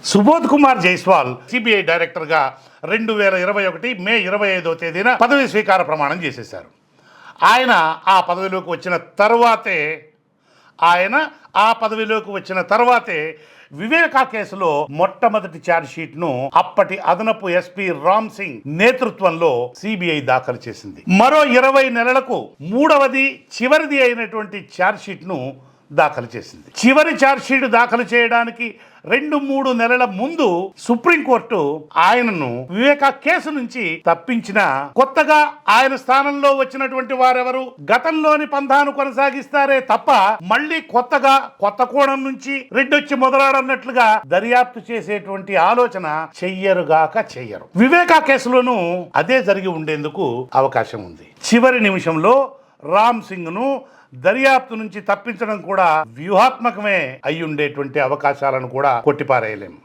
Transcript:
Subodh Kumar Jaiswal CBI డైరెక్టర్గా 2021 మే 25వ తేదీన పదవి స్వీకార ప్రమాణం చేసేశారు. ఆయన ఆ పదవిలోకి వచ్చిన తర్వాతే వివేకా కేసులో మొట్టమొదటి ఛార్జ్షీట్ను అప్పటి అదనపు ఎస్పీ రామ్ సింగ్ నేతృత్వంలో సిబిఐ దాఖలు చేసింది. మరో 20 నెలలకు మూడవది చివరిది అయినటువంటి ఛార్జ్షీట్ను దాఖలు చేసింది. చివరి ఛార్జ్షీట్ దాఖలు చేయడానికి 2-3 నెలల ముందు సుప్రీంకోర్టు ఆయనను వివేకా కేసు నుంచి తప్పించిన కొత్తగా ఆయన స్థానంలో వచ్చినటువంటి వారెవరు గతంలోని పంథాను కొనసాగిస్తారే తప్ప మళ్ళీ కొత్త కోణం నుంచి రెడ్డొచ్చి మొదలాడన్నట్లుగా దర్యాప్తు చేసేటువంటి ఆలోచన చెయ్యరు. వివేకా కేసులోనూ అదే జరిగి ఉండేందుకు అవకాశం ఉంది. చివరి నిమిషంలో రామ్ సింగ్ ను దర్యాప్తు నుంచి తప్పించడం కూడా వ్యూహాత్మకమే అయ్యుండేటువంటి అవకాశాలను కూడా కొట్టిపారేయలేము.